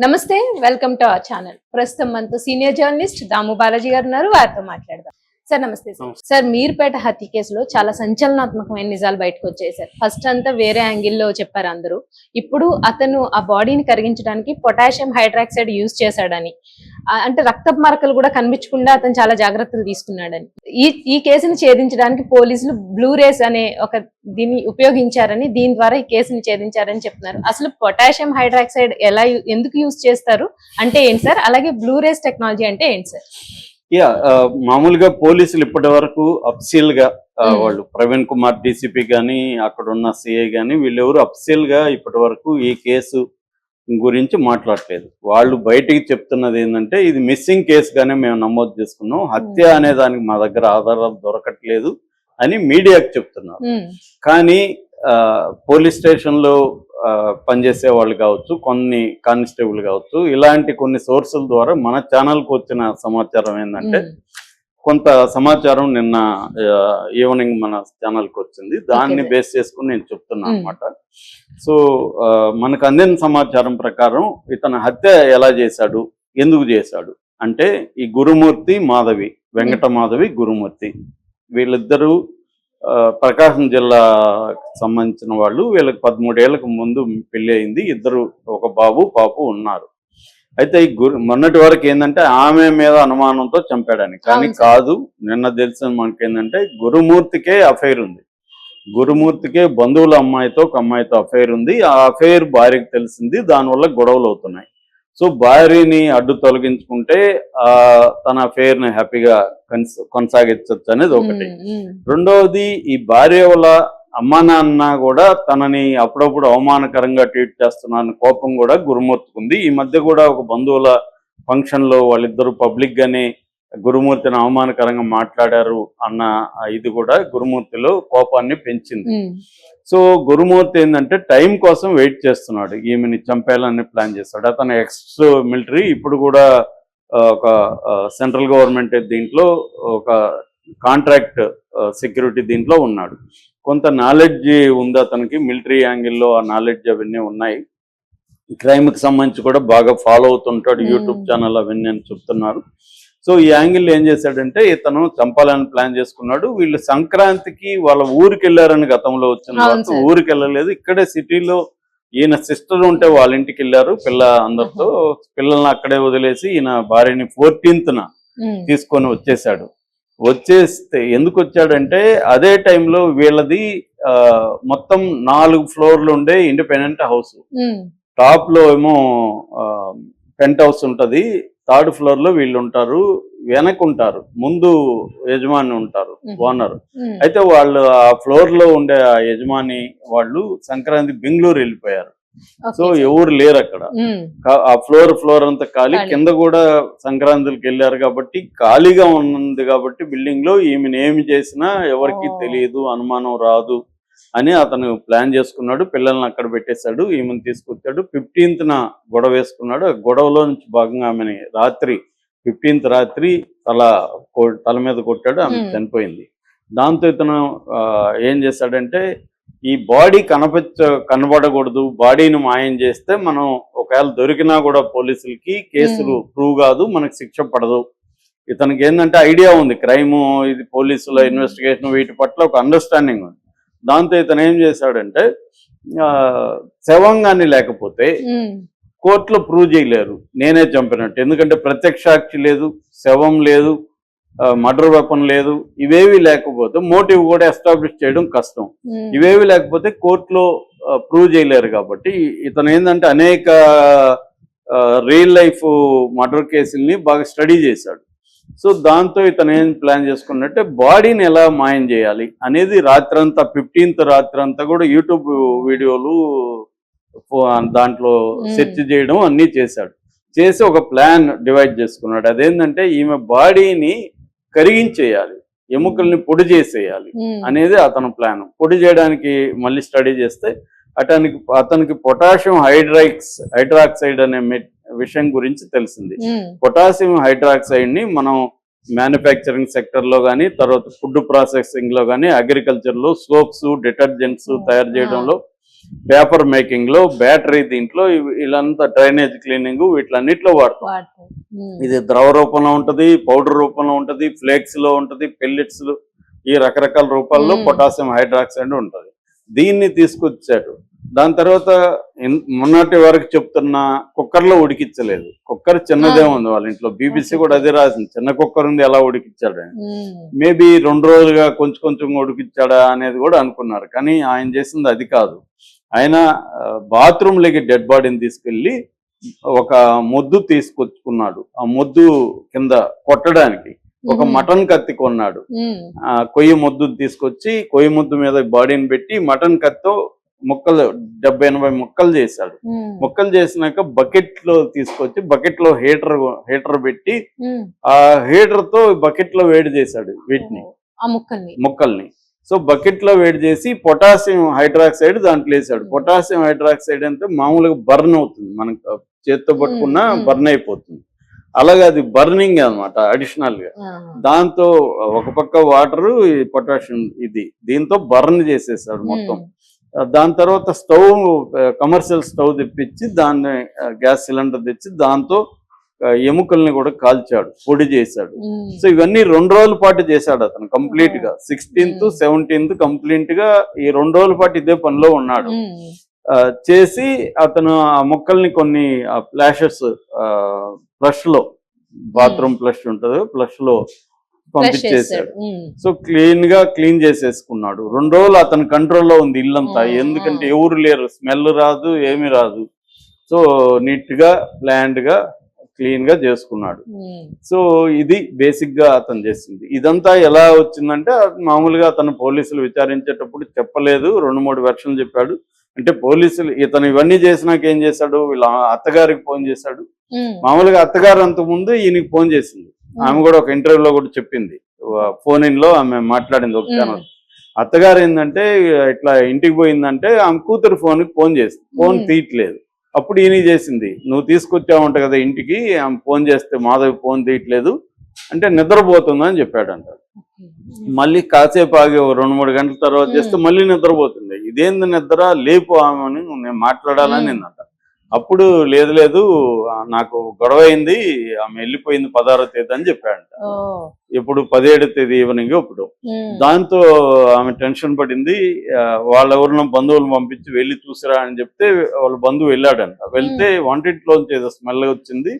నమస్తే, welcome to our channel. ప్రస్తుతం మనతో సీనియర్ జర్నలిస్ట్ దాము బాలాజీ గారు ఉన్నారు. వారితో మాట్లాడదాం. సార్ నమస్తే. సార్ మీర్పేట హత్య కేసులో చాలా సంచలనాత్మకమైన నిజాలు బయటకు వచ్చాయి సార్. ఫస్ట్ అంతా వేరే యాంగిల్లో చెప్పారు అందరూ. ఇప్పుడు అతను ఆ బాడీని కరిగించడానికి పొటాషియం హైడ్రాక్సైడ్ యూజ్ చేశాడని, అంటే రక్తపు మరకలు కూడా కనిపించకుండా అతను చాలా జాగ్రత్తలు తీసుకున్నాడని, ఈ కేసుని ఛేదించడానికి పోలీసులు బ్లూ రేస్ అనే ఒక దీన్ని ఉపయోగించారని, దీని ద్వారా ఈ కేసుని ఛేదించారని చెప్తున్నారు. అసలు పొటాషియం హైడ్రాక్సైడ్ ఎందుకు యూజ్ చేస్తారు అంటే ఏంటి సార్? అలాగే బ్లూ రేస్ టెక్నాలజీ అంటే ఏంటి సార్? మామూలుగా పోలీసులు ఇప్పటి వరకు అఫీషియల్ గా వాళ్ళు ప్రవీణ్ కుమార్ డీసీపీ గానీ అక్కడ ఉన్న సిఐ గానీ వీళ్ళెవరు అఫీషియల్ గా ఇప్పటి వరకు ఈ కేసు గురించి మాట్లాడలేదు. వాళ్ళు బయటికి చెప్తున్నది ఏంటంటే ఇది మిస్సింగ్ కేసుగానే మేము నమోదు చేసుకున్నాం, హత్య అనే దానికి మా దగ్గర ఆధారాలు దొరకట్లేదు అని మీడియాకు చెప్తున్నారు. కానీ పోలీస్ స్టేషన్ లో పనిచేసే వాళ్ళు కావచ్చు, కొన్ని కానిస్టేబుల్ కావచ్చు, ఇలాంటి కొన్ని సోర్సుల ద్వారా మన ఛానల్కి వచ్చిన సమాచారం ఏంటంటే కొంత సమాచారం నిన్న ఈవినింగ్ మన ఛానల్కి వచ్చింది. దాన్ని బేస్ చేసుకుని నేను చెప్తున్నాను అనమాట. సో మనకు అందిన సమాచారం ప్రకారం ఇతను హత్య ఎలా చేశాడు, ఎందుకు చేశాడు అంటే ఈ గురుమూర్తి మాధవి, వెంకట మాధవి గురుమూర్తి వీళ్ళిద్దరూ ప్రకాశం జిల్లాకు సంబంధించిన వాళ్ళు. వీళ్ళకి 13 ఏళ్లకు ముందు పెళ్లి అయింది. ఇద్దరు, ఒక బాబు పాపు ఉన్నారు. అయితే ఈ మొన్నటి వరకు ఏంటంటే ఆమె మీద అనుమానంతో చంపాడని, కానీ కాదు. నిన్న తెలిసిన మనకి ఏంటంటే గురుమూర్తికే అఫైర్ ఉంది. గురుమూర్తికే బంధువుల అమ్మాయితో ఒక అమ్మాయితో అఫైర్ ఉంది. ఆ అఫైర్ భార్యకి తెలిసింది, దానివల్ల గొడవలు అవుతున్నాయి. సో భార్యని అడ్డు తొలగించుకుంటే తన అఫైర్ ని హ్యాపీగా కొనసాగించవచ్చు అనేది ఒకటి. రెండవది, ఈ భార్య వల్ల అమ్మా నాన్న కూడా తనని అప్పుడప్పుడు అవమానకరంగా ట్రీట్ చేస్తున్నారని కోపం కూడా గురుమూర్తికి ఉంది. ఈ మధ్య కూడా ఒక బంధువుల ఫంక్షన్ లో వాళ్ళిద్దరూ పబ్లిక్ గానే గురుమూర్తిని అవమానకరంగా మాట్లాడారు అన్న ఇది కూడా గురుమూర్తిలో కోపాన్ని పెంచింది. సో గురుమూర్తి ఏంటంటే టైం కోసం వెయిట్ చేస్తున్నాడు, ఈమెని చంపేయాలని ప్లాన్ చేస్తాడు. అతను ఎక్స్ మిలిటరీ, ఇప్పుడు కూడా ఒక సెంట్రల్ గవర్నమెంట్ దీంట్లో ఒక కాంట్రాక్ట్ సెక్యూరిటీ దీంట్లో ఉన్నాడు. కొంత నాలెడ్జ్ ఉంది అతనికి, మిలిటరీ యాంగిల్లో ఆ నాలెడ్జ్ అవన్నీ ఉన్నాయి. క్రైమ్కి సంబంధించి కూడా బాగా ఫాలో అవుతుంటాడు, యూట్యూబ్ ఛానల్ అవన్నీ అని చెప్తున్నారు. సో ఈ యాంగిల్ ఏం చేశాడంటే ఇతను చంపాలని ప్లాన్ చేసుకున్నాడు. వీళ్ళు సంక్రాంతికి వాళ్ళ ఊరికి వెళ్ళారని గతంలో వచ్చిన తర్వాత ఊరికి వెళ్ళలేదు, ఇక్కడే సిటీలో ఈయన సిస్టర్ ఉంటే వాళ్ళ ఇంటికి వెళ్ళారు అందరితో. పిల్లల్ని అక్కడే వదిలేసి ఈయన భార్యని 14th తీసుకొని వచ్చేసాడు. వచ్చేస్తే ఎందుకు వచ్చాడంటే అదే టైంలో వీళ్ళది మొత్తం 4 ఫ్లోర్లు ఉండే ఇండిపెండెంట్ హౌస్. టాప్ లో ఏమో పెంట్ హౌస్ ఉంటది, 3rd ఫ్లోర్ లో వీళ్ళు ఉంటారు, వెనకుంటారు, ముందు యజమాని ఉంటారు, ఓనర్. అయితే వాళ్ళు ఆ ఫ్లోర్ లో ఉండే ఆ యజమాని వాళ్ళు సంక్రాంతి బెంగళూరు వెళ్ళిపోయారు. సో ఎవరు లేరు అక్కడ. ఆ ఫ్లోర్ అంతా ఖాళీ. కింద కూడా సంక్రాంతికి వెళ్ళారు కాబట్టి ఖాళీగా ఉంది. కాబట్టి బిల్డింగ్ లో ఈమెను ఏమి చేసినా ఎవరికి తెలియదు, అనుమానం రాదు అని అతను ప్లాన్ చేసుకున్నాడు. పిల్లల్ని అక్కడ పెట్టేశాడు, ఈమెను తీసుకొచ్చాడు. 15th గొడవ వేసుకున్నాడు. ఆ గొడవలో నుంచి భాగంగా ఆమెని రాత్రి 15th రాత్రి తల మీద కొట్టాడు, ఆమె చనిపోయింది. దాంతో ఇతను ఏం చేశాడంటే ఈ బాడీ కనబడకూడదు, బాడీని మాయం చేస్తే మనం ఒకవేళ దొరికినా కూడా పోలీసులకి కేసులు ప్రూవ్ కాదు, మనకు శిక్ష పడదు. ఇతనికి ఏంటంటే ఐడియా ఉంది, క్రైమ్ ఇది పోలీసుల ఇన్వెస్టిగేషన్ వీటి పట్ల ఒక అండర్స్టాండింగ్ ఉంది. దాంతో ఇతను ఏం చేశాడంటే శవంగాని లేకపోతే కోర్టులో ప్రూవ్ చేయలేరు నేనే చంపినట్టు, ఎందుకంటే ప్రత్యక్ష సాక్షి లేదు, శవం లేదు, మర్డర్ వెపన్ లేదు. ఇవేవి లేకపోతే మోటివ్ కూడా ఎస్టాబ్లిష్ చేయడం కష్టం. ఇవేవి లేకపోతే కోర్టులో ప్రూవ్ చేయలేరు. కాబట్టి ఇతను ఏంటంటే అనేక రియల్ లైఫ్ మర్డర్ కేసుల్ని బాగా స్టడీ చేశాడు. సో దాంతో ఇతను ఏం ప్లాన్ చేసుకున్నట్టే బాడీని ఎలా మాయం చేయాలి అనేది రాత్రంతా 15th రాత్రంతా కూడా యూట్యూబ్ వీడియోలు దాంట్లో సెర్చ్ చేయడం అన్నీ చేశాడు. చేసి ఒక ప్లాన్ డివైడ్ చేసుకున్నాడు. అదేంటంటే ఈమె బాడీని కరిగించేయాలి, ఎముకల్ని పొడి చేసేయాలి అనేది అతను ప్లాన్. పొడి చేయడానికి మళ్ళీ స్టడీ చేస్తే అతనికి పొటాషియం హైడ్రాక్సైడ్ అనే విషయం గురించి తెలిసింది. పొటాషియం హైడ్రాక్సైడ్ ని మనం మ్యానుఫ్యాక్చరింగ్ సెక్టర్ లో కానీ, తర్వాత ఫుడ్ ప్రాసెసింగ్ లో కానీ, అగ్రికల్చర్ లో సోప్స్, డిటర్జెంట్స్ తయారు చేయడంలో పేపర్ మేకింగ్ లో, బ్యాటరీ దీంట్లో వీళ్ళంతా డ్రైనేజ్ క్లీనింగ్ వీటిలన్నిట్లో వాడతాం. వాడతారు. ఇది ద్రవ రూపంలో ఉంటది, పౌడర్ రూపంలో ఉంటది, ఫ్లేక్స్ లో ఉంటది, పెల్లెట్స్ ఈ రకరకాల రూపాల్లో పొటాషియం హైడ్రాక్సైడ్ ఉంటది. దీన్ని తీసుకొచ్చాడు. దాని తర్వాత మొన్నటి వరకు చెప్తున్న కుక్కర్లో ఉడికించలేదు. కుక్కర్ చిన్నదే ఉంది వాళ్ళ ఇంట్లో. BBC కూడా అదే రాసింది, చిన్న కుక్కర్ ఉంది ఎలా ఉడికించాడు అని. మేబీ 2 రోజులుగా కొంచెం కొంచెం ఉడికించాడా అనేది కూడా అనుకున్నారు. కానీ ఆయన చేసింది అది కాదు. ఆయన బాత్రూంలోకి డెడ్ బాడీని తీసుకెళ్లి ఒక మొద్దు తీసుకొచ్చుకున్నాడు. ఆ మొద్దు కింద కొట్టడానికి ఒక మటన్ కత్తి కొన్నాడు. కొయ్యి మొద్దు తీసుకొచ్చి కొయ్యి మొద్దు మీద బాడీని పెట్టి మటన్ కత్తితో ముక్కలు 70-80 ముక్కలు చేశాడు. ముక్కలు చేసినాక బకెట్ లో తీసుకొచ్చి బకెట్ లో హీటర్ పెట్టి ఆ హీటర్ తో బకెట్ లో వేడి చేశాడు వీటిని, ముక్కల్ని. సో బకెట్ లో వేడి చేసి పొటాషియం హైడ్రాక్సైడ్ దాంట్లో వేసాడు. పొటాషియం హైడ్రాక్సైడ్ అంటే మామూలుగా బర్న్ అవుతుంది, మనకు చేత్తో పట్టుకున్నా బర్న్ అయిపోతుంది. అలాగే అది బర్నింగ్ అన్నమాట అడిషనల్ గా. దాంతో ఒక పక్క వాటర్, పొటాషియం దీంతో బర్న్ చేసేసాడు మొత్తం. దాని తర్వాత స్టవ్, కమర్షియల్ స్టవ్ తెప్పించి దాన్ని గ్యాస్ సిలిండర్ తెచ్చి దాంతో ఎముకల్ని కూడా కాల్చాడు, పొడి చేశాడు. సో ఇవన్నీ 2 రోజుల పాటు చేశాడు అతను కంప్లీట్ గా. 16th 17th కంప్లీట్ గా ఈ 2 రోజుల పాటు ఇదే పనిలో ఉన్నాడు. చేసి అతను ఆ ముక్కల్ని కొన్ని ఫ్లాషెస్ ఫ్లష్ లో, బాత్రూమ్ ఫ్లష్ ఉంటుంది, ఫ్లష్ లో పంపించేశాడు. So clean చేసేసుకున్నాడు. 2 రోజులు అతని కంట్రోల్లో ఉంది ఇల్లంతా. ఎందుకంటే ఎవరు లేరు, స్మెల్ రాదు, ఏమి రాదు. సో నీట్ గా ప్లాన్డ్ గా క్లీన్ గా చేసుకున్నాడు. సో ఇది బేసిక్ గా అతను చేసింది. ఇదంతా ఎలా వచ్చిందంటే మామూలుగా అతను పోలీసులు విచారించేటప్పుడు చెప్పలేదు, 2-3 వెర్షన్లు చెప్పాడు. అంటే పోలీసులు ఇతను ఇవన్నీ చేసినాక ఏం చేశాడు, వీళ్ళ అత్తగారికి ఫోన్ చేశాడు. మామూలుగా అత్తగారు అంత ముందు ఈయనకి ఫోన్ చేసింది. ఆమె కూడా ఒక ఇంటర్వ్యూలో కూడా చెప్పింది, ఫోన్ ఇన్ లో ఆమె మాట్లాడింది ఒక ఛానల్. అత్తగారు ఏంటంటే ఇట్లా ఇంటికి పోయిందంటే ఆమె కూతురు ఫోన్ చేసింది, ఫోన్ తీయట్లేదు. అప్పుడు ఈయన చేసింది, నువ్వు తీసుకొచ్చావంట కదా ఇంటికి, ఆమె ఫోన్ చేస్తే మాధవి ఫోన్ తీయట్లేదు అంటే నిద్రపోతుందని చెప్పాడంట. మళ్ళీ కాసేపు ఆగి 2-3 గంటల తర్వాత చేస్తే మళ్ళీ నిద్రపోతుంది. ఇదేంది నిద్ర, లేపు ఆమెని, నేను మాట్లాడాలని నిన్నట. అప్పుడు లేదు నాకు గొడవ అయింది, ఆమె వెళ్ళిపోయింది 16వ తేదీ అని చెప్పాడంట. ఇప్పుడు 17వ తేదీ ఈవినింగ్. ఇప్పుడు దాంతో ఆమె టెన్షన్ పడింది. వాళ్ళెవరినో బంధువులు పంపించి వెళ్ళి చూసిరా అని చెప్తే వాళ్ళ బంధువు వెళ్ళాడంట. వెళ్తే వంటింట్లోంచి ఏదో స్మెల్ వచ్చింది,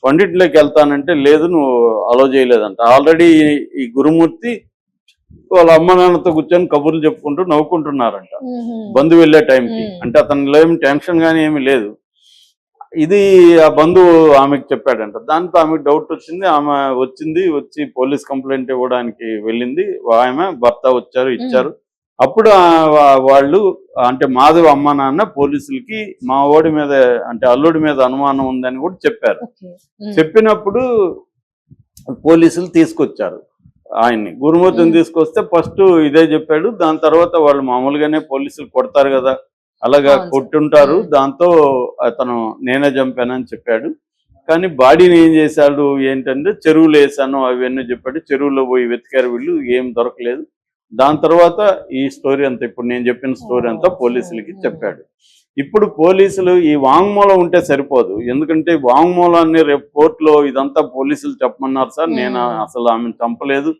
వంటింట్లోకి వెళ్తానంటే లేదు నువ్వు అలో చేయలేదంట. ఆల్రెడీ ఈ గురుమూర్తి వాళ్ళ అమ్మ నాన్నతో కూర్చొని కబుర్లు చెప్పుకుంటూ నవ్వుకుంటున్నారంట బంధువు వెళ్ళే టైంకి. అంటే అతనిలో ఏమి టెన్షన్ కానీ ఏమి లేదు. ఇది ఆ బంధువు ఆమెకు చెప్పాడంట. దాంతో ఆమెకు డౌట్ వచ్చింది. ఆమె వచ్చి పోలీస్ కంప్లైంట్ ఇవ్వడానికి వెళ్ళింది. ఆమె భర్త వచ్చారు, ఇచ్చారు. అప్పుడు వాళ్ళు అంటే మాధవ్ అమ్మ నాన్న పోలీసులకి మా ఓడి మీద అంటే అల్లుడి మీద అనుమానం ఉందని కూడా చెప్పారు. చెప్పినప్పుడు పోలీసులు తీసుకొచ్చారు ఆయన్ని. గురుమూర్తిని తీసుకొస్తే ఫస్ట్ ఇదే చెప్పాడు. దాని తర్వాత వాళ్ళు మామూలుగానే పోలీసులు కొడతారు కదా, అలాగా కొట్టుంటారు. దాంతో అతను నేనే చంపానని చెప్పాడు. కానీ బాడీని ఏం చేశాడు ఏంటంటే చెరువులో వేసాను అవన్నీ చెప్పాడు. చెరువులో పోయి వెతికారు వీళ్ళు, ఏం దొరకలేదు. దాని తర్వాత ఈ స్టోరీ అంతా, ఇప్పుడు నేను చెప్పిన స్టోరీ అంతా పోలీసులకి చెప్పాడు. ఇప్పుడు పోలీసులు ఈ వాంగ్మూలం ఉంటే సరిపోదు. ఎందుకంటే వాంగ్మూలాన్ని రేపు కోర్టులో ఇదంతా పోలీసులు చెప్పమన్నారు సార్, నేను అసలు ఆమెను చంపలేదు,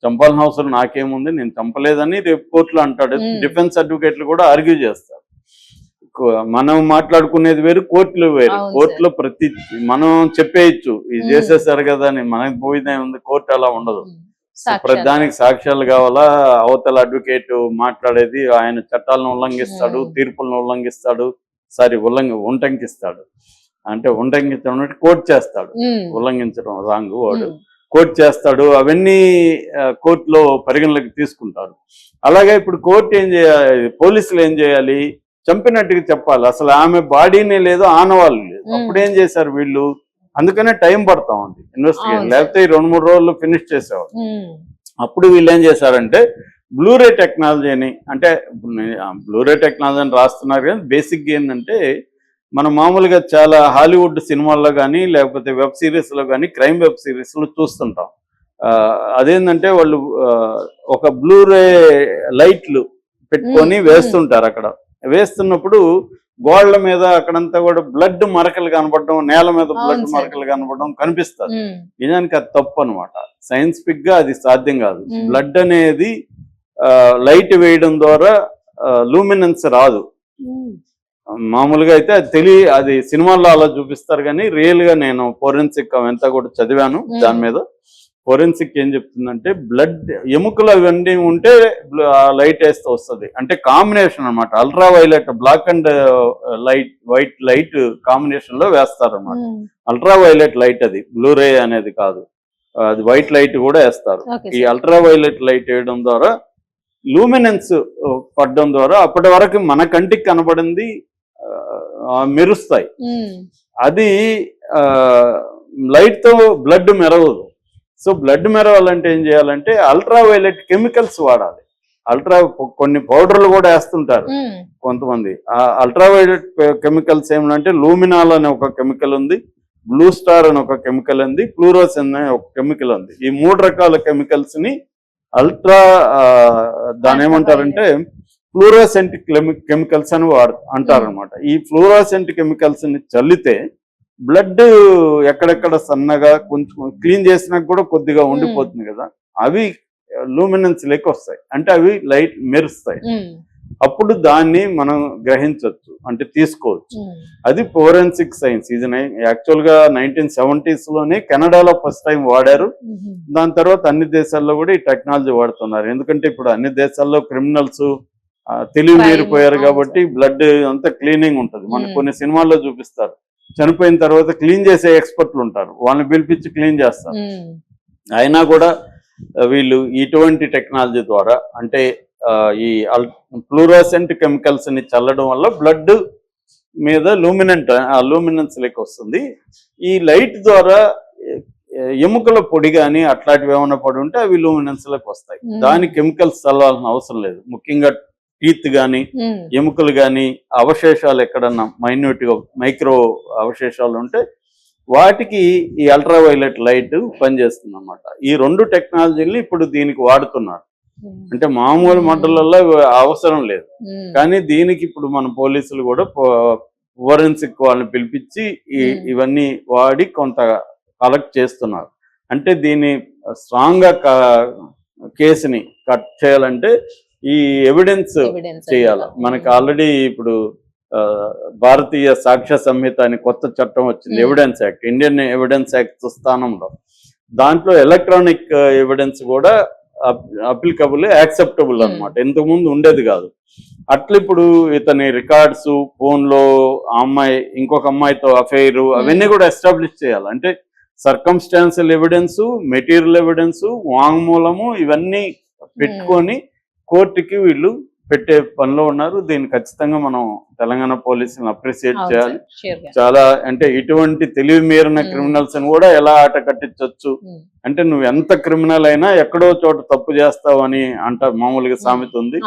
చంపాల్సిన అవసరం నాకేముంది, నేను చంపలేదని రేపు కోర్టులో అంటాడు. డిఫెన్స్ అడ్వకేట్లు కూడా ఆర్గ్యూ చేస్తారు. మనం మాట్లాడుకునేది వేరు, కోర్టులో వేరు. కోర్టులో మనం చెప్పేయచ్చు ఇది చేసేసారు కదా అని, మనకి పోయిదే ఉంది. కోర్టు అలా ఉండదు. ప్రతిదానికి సాక్ష్యాలు కావాలా. అవతల అడ్వకేట్ మాట్లాడేది ఆయన చట్టాలను ఉల్లంఘిస్తాడు, తీర్పులను ఉల్లంఘిస్తాడు, ఉల్లంఘిస్తాడు. అంటే ఉల్లంఘించడం కోర్టు చేస్తాడు, ఉల్లంఘించడం రాంగ్ వాడు కోర్టు చేస్తాడు. అవన్నీ కోర్టులో పరిగణలోకి తీసుకుంటారు. అలాగే ఇప్పుడు కోర్టు ఏం చేయాలి, పోలీసులు ఏం చేయాలి, చంపినట్టుగా చెప్పాలి. అసలు ఆమె బాడీనే లేదు, ఆనవాళ్ళు లేదు. అప్పుడు ఏం చేశారు వీళ్ళు, అందుకనే టైం పడతా ఉంది ఇన్వెస్టిగేషన్. లేకపోతే 2-3 రోజుల్లో ఫినిష్ చేసేవాళ్ళు. అప్పుడు వీళ్ళు ఏం చేశారంటే బ్లూరే టెక్నాలజీని, అంటే బ్లూరే టెక్నాలజీ అని రాస్తున్నారు కానీ బేసిక్గా ఏంటంటే మనం మామూలుగా చాలా హాలీవుడ్ సినిమాల్లో కానీ లేకపోతే వెబ్ సిరీస్లో కానీ క్రైమ్ వెబ్ సిరీస్లో చూస్తుంటాం. అదేంటంటే వాళ్ళు ఒక బ్లూరే లైట్లు పెట్టుకొని వేస్తుంటారు అక్కడ వేస్తున్నప్పుడు గోడల మీద అక్కడంతా కూడా బ్లడ్ మరకలు కనపడడం, నేల మీద బ్లడ్ అవును సార్. మరకలు కనపడడం కనిపిస్తుంది. ఉమ్, నిజానికి అది తప్పు అనమాట. సైంటిఫిక్ గా అది సాధ్యం కాదు. ఉమ్. బ్లడ్ అనేది లైట్ వేయడం ద్వారా లూమినెన్స్ రాదు. ఉమ్, మామూలుగా అయితే అది సినిమాల్లో అలా చూపిస్తారు, కానీ రియల్ గా నేను ఫోరెన్సిక్ అవంతా కూడా చదివాను. దాని మీద ఫోరెన్సిక్ ఏం చెప్తుందంటే బ్లడ్ ఎముకలు అవన్నీ ఉంటే లైట్ వేస్తే వస్తుంది. అంటే కాంబినేషన్ అన్నమాట. Ultra violet, black and white light combination లో వేస్తారు అన్నమాట. ఉమ్. అల్ట్రా వైలెట్ లైట్ అది, బ్లూరే అనేది కాదు, అది వైట్ లైట్ కూడా వేస్తారు. ఓకే ఈ సార్. అల్ట్రా వైలెట్ లైట్ వేయడం ద్వారా లూమినెన్స్ పడడం ద్వారా అప్పటి వరకు మన కంటికి కనబడింది మెరుస్తాయి. ఉమ్, అది లైట్ తో బ్లడ్ మెరవదు. సో బ్లడ్ మెరవాలంటే ఏం చేయాలంటే అల్ట్రా వైలెట్ కెమికల్స్ వాడాలి. కొన్ని పౌడర్లు కూడా వేస్తుంటారు ఉమ్, కొంతమంది. ఆ అల్ట్రా వైలెట్ కెమికల్స్ ఏమంటే లూమినాల్ అనే ఒక కెమికల్ ఉంది, బ్లూ స్టార్ అని ఒక కెమికల్ ఉంది, ఫ్లూరోస్ అనే ఒక కెమికల్ ఉంది. ఈ 3 రకాల కెమికల్స్ ని అల్ట్రా దాని ఏమంటారంటే ఫ్లూరోసెంట్ కెమికల్స్ అని అంటారనమాట. ఈ ఫ్లూరోసెంట్ కెమికల్స్ ని చల్లితే బ్లడ్ ఎక్కడెక్కడ సన్నగా కొంచెం క్లీన్ చేసినాక కూడా కొద్దిగా ఉండిపోతుంది కదా, అవి లూమినెన్స్ లెక్క వస్తాయి. అంటే అవి లైట్ మెరుస్తాయి. ఉమ్, అప్పుడు దాన్ని మనం గ్రహించవచ్చు, అంటే తీసుకోవచ్చు. ఉమ్. అది ఫోరెన్సిక్ సైన్స్. ఇది యాక్చువల్ గా 1970s లోనే కెనడాలో ఫస్ట్ టైం వాడారు. ఉమ్. దాని తర్వాత అన్ని దేశాల్లో కూడా ఈ టెక్నాలజీ వాడుతున్నారు. ఎందుకంటే ఇప్పుడు అన్ని దేశాల్లో క్రిమినల్స్ తెలివి మీరిపోయారు కాబట్టి బ్లడ్ అంతా క్లీనింగ్ ఉంటుంది. మనకు కొన్ని సినిమాల్లో చూపిస్తారు, చనిపోయిన తర్వాత క్లీన్ చేసే ఎక్స్పర్ట్లు ఉంటారు, వాళ్ళని పిలిపించి క్లీన్ చేస్తారు. ఉమ్, అయినా కూడా వీళ్ళు ఇటువంటి టెక్నాలజీ ద్వారా, అంటే ఈ ఫ్లూరోసెంట్ కెమికల్స్ ని చల్లడం వల్ల బ్లడ్ మీద లూమినెన్స్ లెక్క వస్తుంది. ఈ లైట్ ద్వారా ఎముకల పొడి కానీ అట్లాంటివి ఏమైనా పడి ఉంటే అవి లూమినెన్స్ లకు వస్తాయి. దాని కెమికల్స్ చల్లాల్సిన అవసరం లేదు. ముఖ్యంగా టీత్ కానీ ఉమ్, ఎముకలు కానీ అవశేషాలు ఎక్కడన్నా మైక్రో అవశేషాలు ఉంటే వాటికి ఈ అల్ట్రా వైలెట్ లైట్ పనిచేస్తుంది అన్నమాట. ఈ 2 టెక్నాలజీని ఇప్పుడు దీనికి వాడుతున్నారు. ఉమ్, అంటే మామూలు మంటలలో అవసరం లేదు, ఉమ్. కానీ దీనికి ఇప్పుడు మన పోలీసులు కూడా ఫోరెన్సిక్ వాళ్ళని పిలిపించి ఇవన్నీ వాడి కొంత కలెక్ట్ చేస్తున్నారు. అంటే దీన్ని స్ట్రాంగ్ గా కేసుని కట్ చేయాలంటే ఈ ఎవిడెన్స్ Evidence చేయాలి. అన్నమాట. మనకి ఆల్రెడీ ఇప్పుడు భారతీయ సాక్ష్య సంహిత అని కొత్త చట్టం వచ్చింది, evidence act, Indian evidence act స్థానంలో. దాంట్లో ఎలక్ట్రానిక్ ఎవిడెన్స్ కూడా అప్లికబుల్, యాక్సెప్టబుల్ అన్నమాట. ఇంతకుముందు ఉండేది కాదు. అట్లా ఇప్పుడు ఇతని రికార్డ్స్, ఫోన్ లో ఆ అమ్మాయి ఇంకొక అమ్మాయితో అఫైర్, అవన్నీ కూడా ఎస్టాబ్లిష్ చేయాలి. అంటే సర్కమ్స్టాన్షియల్ ఎవిడెన్స్, మెటీరియల్ ఎవిడెన్స్, వాంగ్మూలము ఇవన్నీ పెట్టుకొని కోర్టుకి వీళ్ళు పెట్టే పనిలో ఉన్నారు. దీన్ని ఖచ్చితంగా మనం తెలంగాణ పోలీసులను అప్రిషియేట్ చేయాలి. చాలా అంటే ఇటువంటి తెలివి మీరిన క్రిమినల్స్ అని కూడా ఎలా ఆట కట్టించవచ్చు. అంటే నువ్వు ఎంత క్రిమినల్ అయినా ఎక్కడో చోట తప్పు చేస్తావు అని మామూలుగా సామెత ఉంది.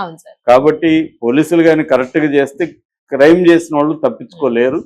కాబట్టి పోలీసులు కానీ కరెక్ట్ గా చేస్తే క్రైమ్ చేసిన వాళ్ళు తప్పించుకోలేరు.